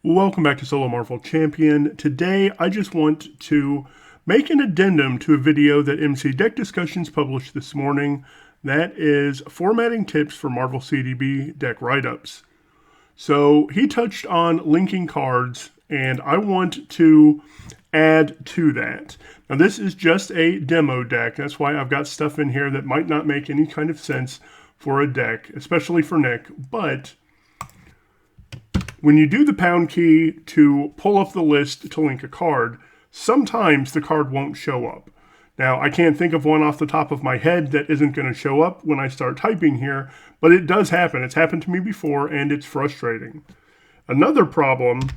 Welcome back to Solo Marvel Champion. Today I just want to make an addendum to a video that MC Deck Discussions published this morning. That is formatting tips for Marvel CDB deck write-ups. So he touched on linking cards and I want to add to that. Now this is just a demo deck. That's why I've got stuff in here that might not make any kind of sense for a deck, especially for Nick, but when you do the pound key to pull up the list to link a card, sometimes the card won't show up. Now, I can't think of one off the top of my head that isn't going to show up when I start typing here, but it does happen. It's happened to me before, and it's frustrating. Another problem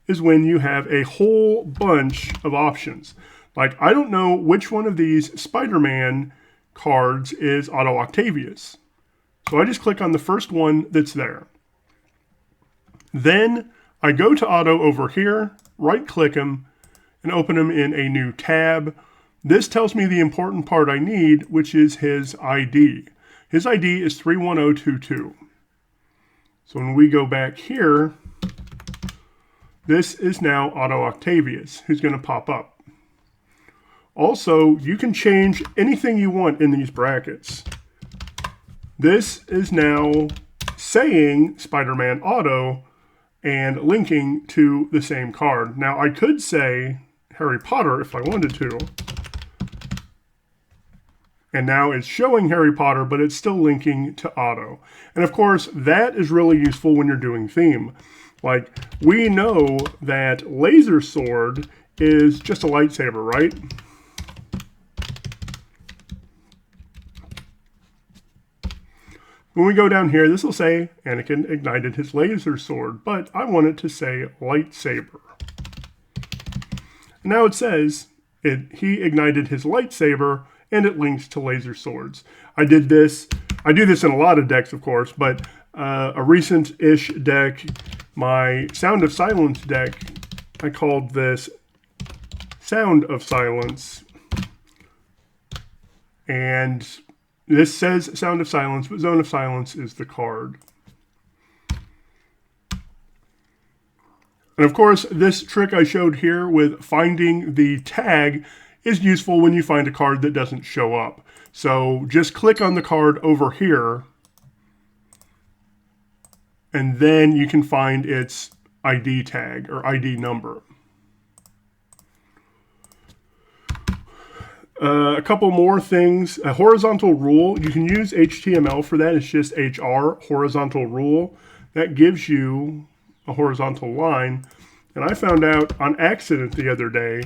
is when you have a whole bunch of options. Like, I don't know which one of these Spider-Man cards is Otto Octavius. So I just click on the first one that's there. Then I go to Otto over here, right-click him, and open him in a new tab. This tells me the important part I need, which is his ID. His ID is 31022. So when we go back here, this is now Otto Octavius, who's going to pop up. Also, you can change anything you want in these brackets. This is now saying Spider-Man Otto and linking to the same card. Now, I could say Harry Potter if I wanted to. And now it's showing Harry Potter, but it's still linking to Otto. And of course, that is really useful when you're doing theme. Like, we know that laser sword is just a lightsaber, right? When we go down here, this will say Anakin ignited his laser sword, but I want it to say lightsaber. And now it says he ignited his lightsaber, and it links to laser swords. I do this in a lot of decks, of course, but a recent-ish deck, my Sound of Silence deck, I called this Sound of Silence. And this says Sound of Silence, but Zone of Silence is the card. And of course, this trick I showed here with finding the tag is useful when you find a card that doesn't show up. So just click on the card over here, and then you can find its ID tag or ID number. A couple more things. A horizontal rule. You can use HTML for that. It's just HR, horizontal rule. That gives you a horizontal line. And I found out on accident the other day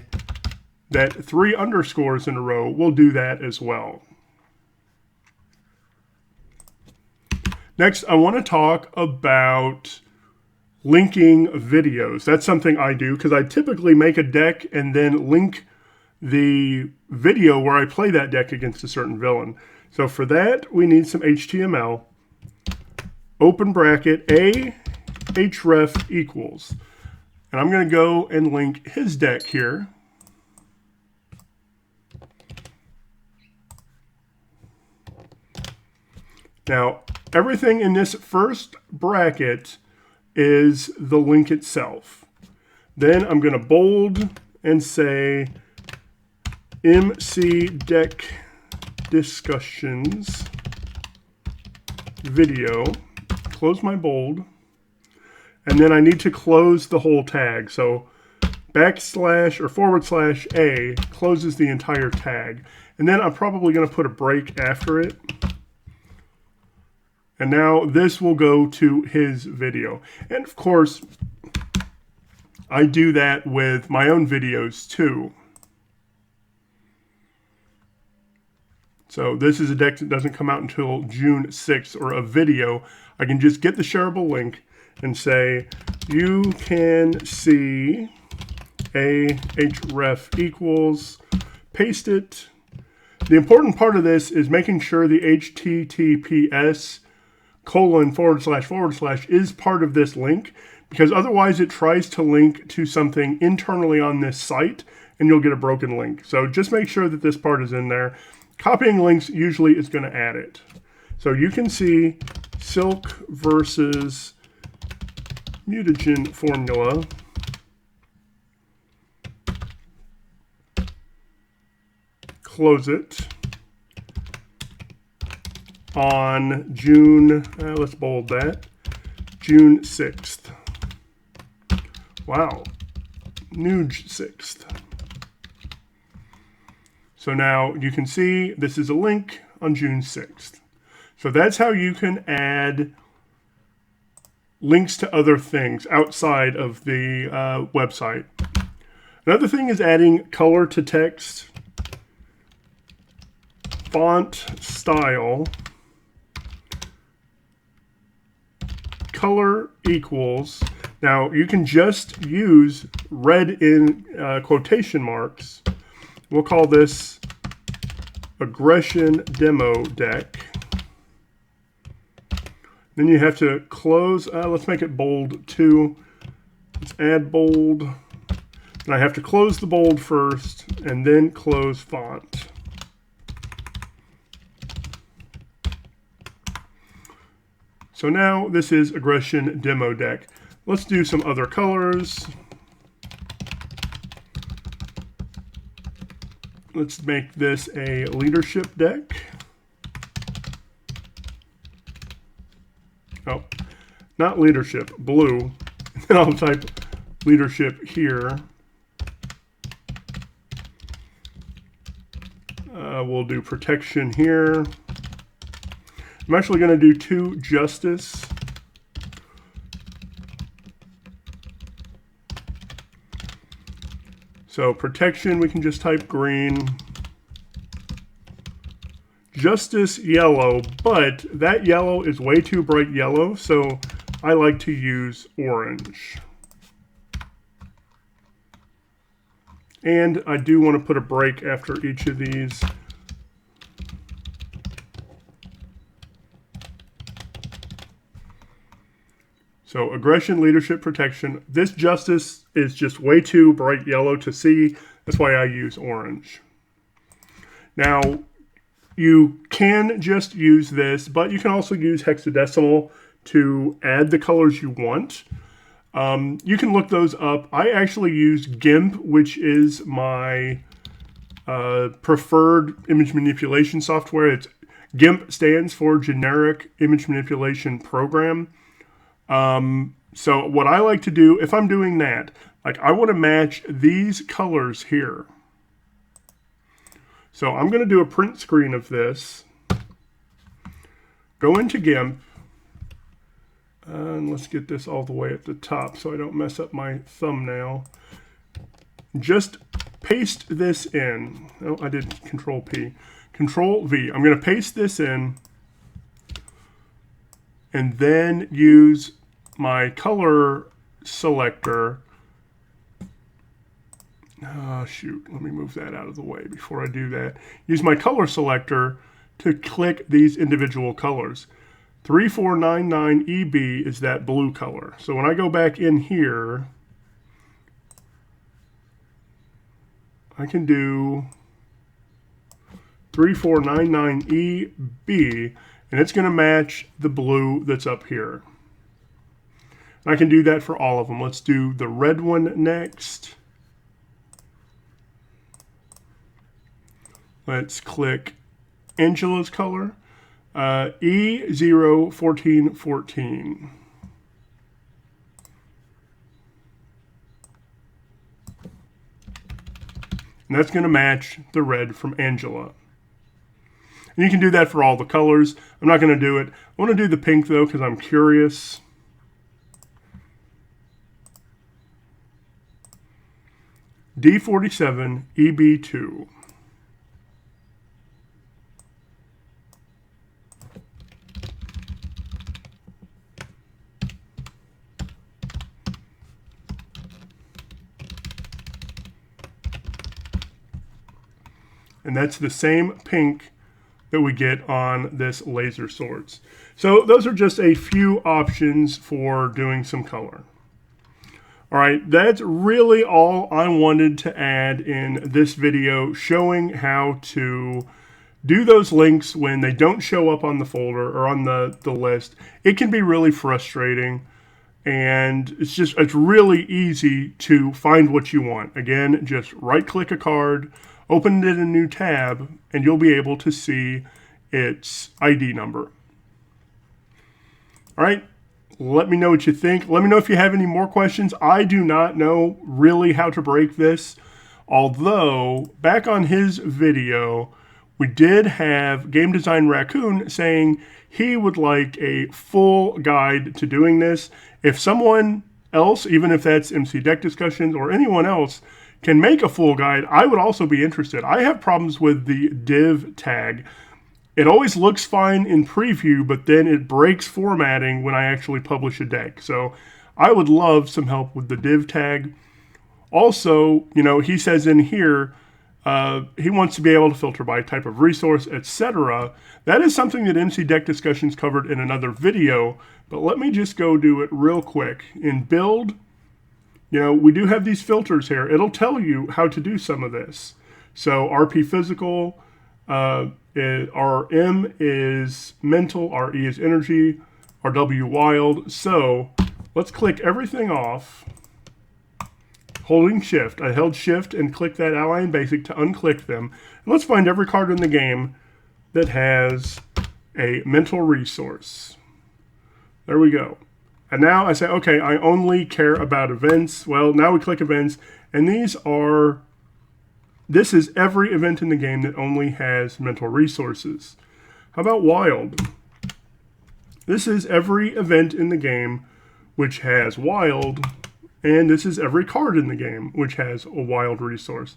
that 3 underscores in a row will do that as well. Next, I want to talk about linking videos. That's something I do because I typically make a deck and then link the video where I play that deck against a certain villain. So for that, we need some HTML. Open bracket, A, href equals. And I'm going to go and link his deck here. Now, everything in this first bracket is the link itself. Then I'm going to bold and say MC Deck Discussions video, close my bold, and then I need to close the whole tag. So backslash or /A closes the entire tag. And then I'm probably going to put a break after it. And now this will go to his video. And of course, I do that with my own videos too. So this is a deck that doesn't come out until June 6th, or a video. I can just get the shareable link and say, you can see a href equals, paste it. The important part of this is making sure the HTTPS : / is part of this link, because otherwise it tries to link to something internally on this site and you'll get a broken link. So just make sure that this part is in there. Copying links usually is going to add it. So you can see Silk versus mutagen formula close it on June, let's bold that, June 6th. Wow, Nuge 6th. So now you can see this is a link on June 6th. So that's how you can add links to other things outside of the website. Another thing is adding color to text, font style, color equals. Now you can just use red in quotation marks. We'll call this aggression demo deck. Then you have to close, let's make it bold too. Let's add bold. And I have to close the bold first and then close font. So now this is aggression demo deck. Let's do some other colors. Let's make this a leadership deck. Oh, not leadership, blue. And then I'll type leadership here. We'll do protection here. I'm actually going to do 2 justice. So protection, we can just type green. Justice yellow, but that yellow is way too bright yellow, so I like to use orange. And I do want to put a break after each of these. So aggression, leadership, protection. This justice is just way too bright yellow to see. That's why I use orange. Now, you can just use this, but you can also use hexadecimal to add the colors you want. You can look those up. I actually use GIMP, which is my preferred image manipulation software. GIMP stands for Generic Image Manipulation Program. So what I like to do, if I'm doing that, like I want to match these colors here. So I'm going to do a print screen of this. Go into GIMP. And let's get this all the way at the top so I don't mess up my thumbnail. Just paste this in. Oh, I did Control P. Control V. I'm going to paste this in and then use my color selector. Oh, shoot. Let me move that out of the way before I do that. Use my color selector to click these individual colors. 3499EB is that blue color. So when I go back in here, I can do 3499EB, and it's going to match the blue that's up here. I can do that for all of them. Let's do the red one next. Let's click Angela's color, E01414. And that's going to match the red from Angela. And you can do that for all the colors. I'm not going to do it. I want to do the pink though because I'm curious. D47 EB2. And that's the same pink that we get on this laser swords. So those are just a few options for doing some color. All right, that's really all I wanted to add in this video, showing how to do those links when they don't show up on the folder or on the list. It can be really frustrating. And it's really easy to find what you want. Again, just right click a card, open it in a new tab, and you'll be able to see its ID number. All right, let me know what you think. Let me know if you have any more questions. I do not know really how to break this, although back on his video, we did have Game Design Raccoon saying he would like a full guide to doing this. If someone else, even if that's MC Deck Discussions or anyone else, can make a full guide, I would also be interested. I have problems with the div tag. It always looks fine in preview, but then it breaks formatting when I actually publish a deck. So I would love some help with the div tag. Also, he says in here, he wants to be able to filter by type of resource, etc. That is something that MC Deck Discussions covered in another video, but let me just go do it real quick. In build, we do have these filters here. It'll tell you how to do some of this. So RP physical, RM is mental, RE is energy, RW wild. So let's click everything off. Holding shift. I held shift and clicked that ally and basic to unclick them. And let's find every card in the game that has a mental resource. There we go. And now I say, okay, I only care about events. Well, now we click events, and this is every event in the game that only has mental resources. How about wild? This is every event in the game which has wild, and this is every card in the game which has a wild resource.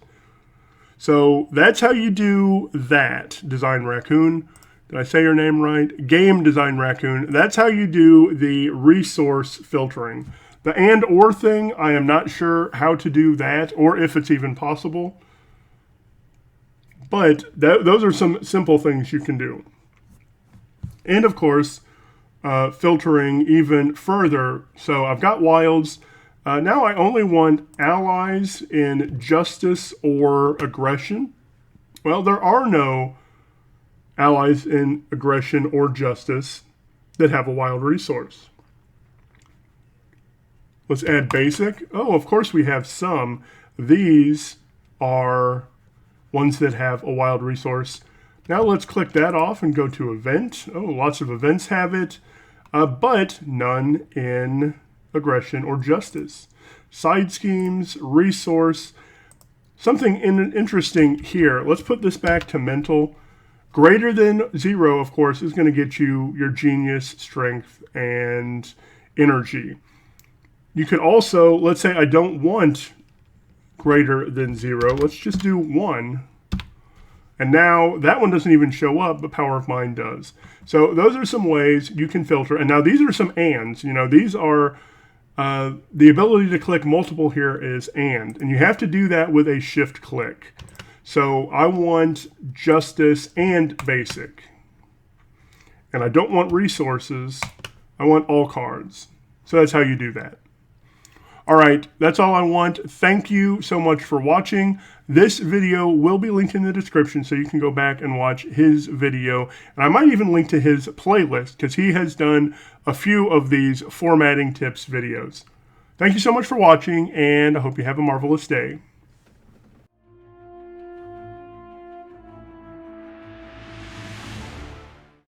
So that's how you do that, Design Raccoon. Did I say your name right? Game Design Raccoon. That's how you do the resource filtering. The and or thing, I am not sure how to do that or if it's even possible. But those are some simple things you can do. And of course, filtering even further. So I've got wilds. Now I only want allies in justice or aggression. Well, there are no allies in aggression or justice that have a wild resource. Let's add basic. Oh, of course we have some. These are ones that have a wild resource. Now let's click that off and go to event. Oh, lots of events have it, but none in aggression or justice. Side schemes, resource. Something interesting here. Let's put this back to mental. Greater than 0, of course, is going to get you your genius, strength, and energy. You could also, let's say I don't want greater than 0. Let's just do 1. And now that one doesn't even show up, but Power of Mind does. So those are some ways you can filter. And now these are some ands. These are the ability to click multiple here is and you have to do that with a shift click. So I want justice and basic. And I don't want resources. I want all cards. So that's how you do that. All right, that's all I want. Thank you so much for watching. This video will be linked in the description so you can go back and watch his video. And I might even link to his playlist because he has done a few of these formatting tips videos. Thank you so much for watching, and I hope you have a marvelous day.